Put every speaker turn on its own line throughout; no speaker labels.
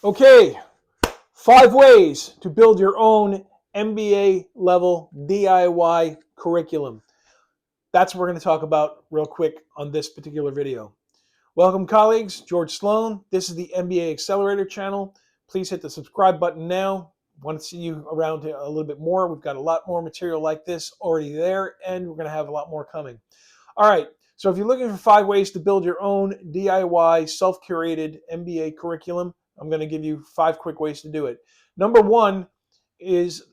Okay, 5 ways to build your own MBA level DIY curriculum. That's what we're going to talk about real quick on this particular video. Welcome, colleagues. George Sloan. This is the MBA Accelerator channel. Please hit the subscribe button now. Want to see you around a little bit more. We've got a lot more material like this already there, and we're going to have a lot more coming. All right. So if you're looking for 5 ways to build your own DIY self-curated MBA curriculum, I'm going to give you 5 quick ways to do it. Number one is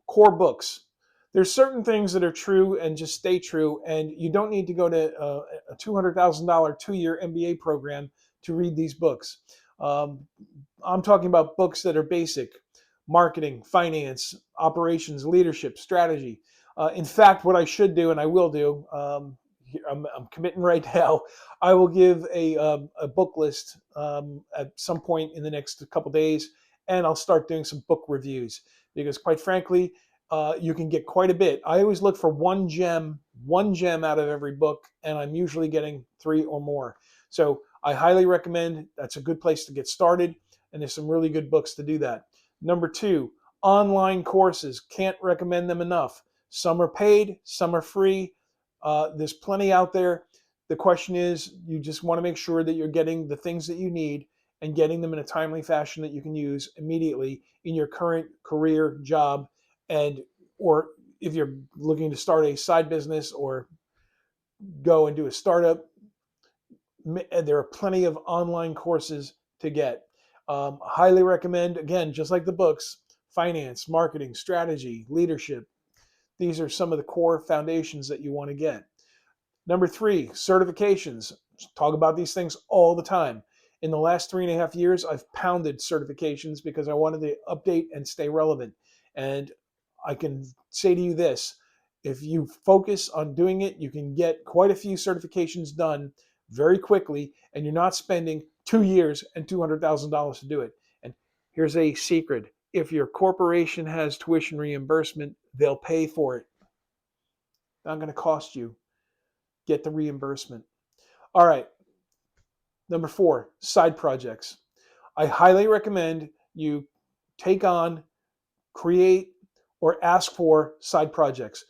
core books. There's certain things that are true and just stay true, and you don't need to go to a $200,000 two-year MBA program to read these books. I'm talking about books that are basic: marketing, finance, operations, leadership, strategy. In fact, what I should do, and I will do, I'm committing right now, I will give a book list at some point in the next couple days, and I'll start doing some book reviews because, quite frankly, you can get quite a bit. I always look for one gem out of every book, and I'm usually getting 3 or more. So I highly recommend. That's a good place to get started, and there's some really good books to do that. Number 2, online courses. Can't recommend them enough. Some are paid, some are free. There's plenty out there. The question is, you just want to make sure that you're getting the things that you need and getting them in a timely fashion that you can use immediately in your current career, job, and or if you're looking to start a side business or go and do a startup. There are plenty of online courses to get. Highly recommend, again, just like the books: finance, marketing, strategy, leadership. These are some of the core foundations that you want to get. Number 3, certifications. Talk about these things all the time. In the last 3.5 years, I've pounded certifications because I wanted to update and stay relevant. And I can say to you this: if you focus on doing it, you can get quite a few certifications done very quickly, and you're not spending 2 years and $200,000 to do it. And here's a secret: if your corporation has tuition reimbursement, they'll pay for it. Not going to cost you. Get the reimbursement. All right. Number 4, side projects. I highly recommend you take on, create, or ask for side projects.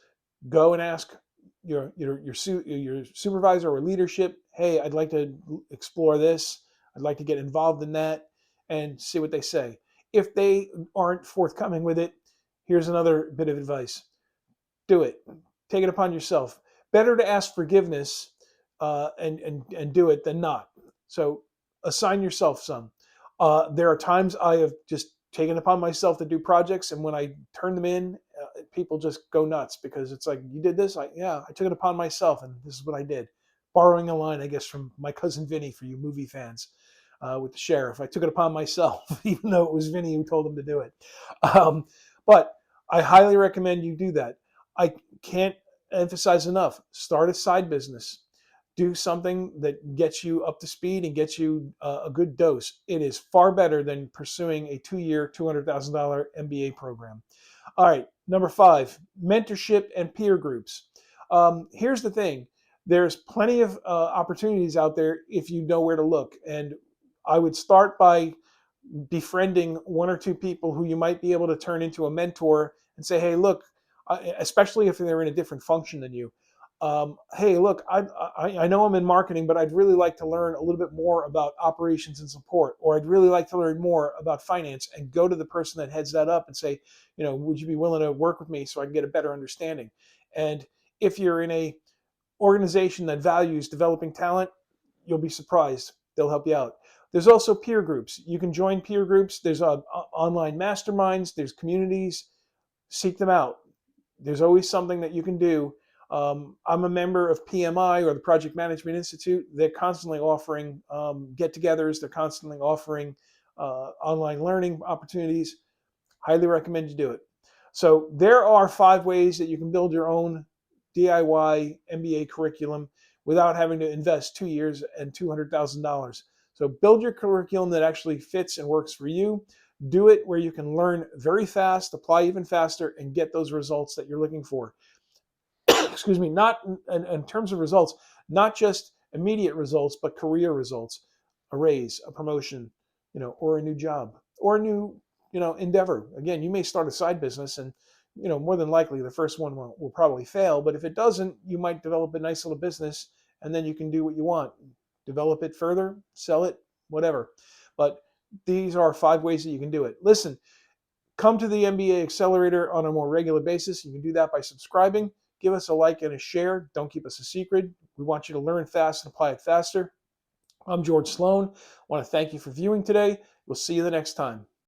Go and ask your supervisor or leadership, hey, I'd like to explore this. I'd like to get involved in that, and see what they say. If they aren't forthcoming with it, here's another bit of advice: do it. Take it upon yourself. Better to ask forgiveness and do it than not. So assign yourself some. There are times I have just taken upon myself to do projects, and when I turn them in, people just go nuts because it's like, you did this? Yeah, I took it upon myself, and this is what I did. Borrowing a line, I guess, from my cousin Vinny, for you movie fans, with the sheriff. I took it upon myself, even though it was Vinny who told him to do it. But I highly recommend you do that. I can't emphasize enough: start a side business. Do something that gets you up to speed and gets you a good dose. It is far better than pursuing a 2-year, $200,000 MBA program. All right, number 5, mentorship and peer groups. Here's the thing: there's plenty of opportunities out there if you know where to look. And I would start by befriending 1 or 2 people who you might be able to turn into a mentor and say, hey, look, especially if they're in a different function than you. Hey, look, I know I'm in marketing, but I'd really like to learn a little bit more about operations and support, or I'd really like to learn more about finance, and go to the person that heads that up and say, would you be willing to work with me so I can get a better understanding? And if you're in a organization that values developing talent, you'll be surprised. They'll help you out. There's also peer groups. You can join peer groups. There's online masterminds. There's communities. Seek them out. There's always something that you can do. I'm a member of PMI, or the Project Management Institute. They're constantly offering get-togethers. They're constantly offering online learning opportunities. Highly recommend you do it. So there are 5 ways that you can build your own DIY MBA curriculum without having to invest 2 years and $200,000. So build your curriculum that actually fits and works for you. Do it where you can learn very fast, apply even faster, and get those results that you're looking for. Excuse me, not in terms of results, not just immediate results, but career results: a raise, a promotion, or a new job. or a new, endeavor. Again, you may start a side business and, more than likely the first one will probably fail, but if it doesn't, you might develop a nice little business and then you can do what you want. Develop it further, sell it, whatever. But these are 5 ways that you can do it. Listen, come to the MBA Accelerator on a more regular basis. You can do that by subscribing. Give us a like and a share. Don't keep us a secret. We want you to learn fast and apply it faster. I'm George Sloan. I want to thank you for viewing today. We'll see you the next time.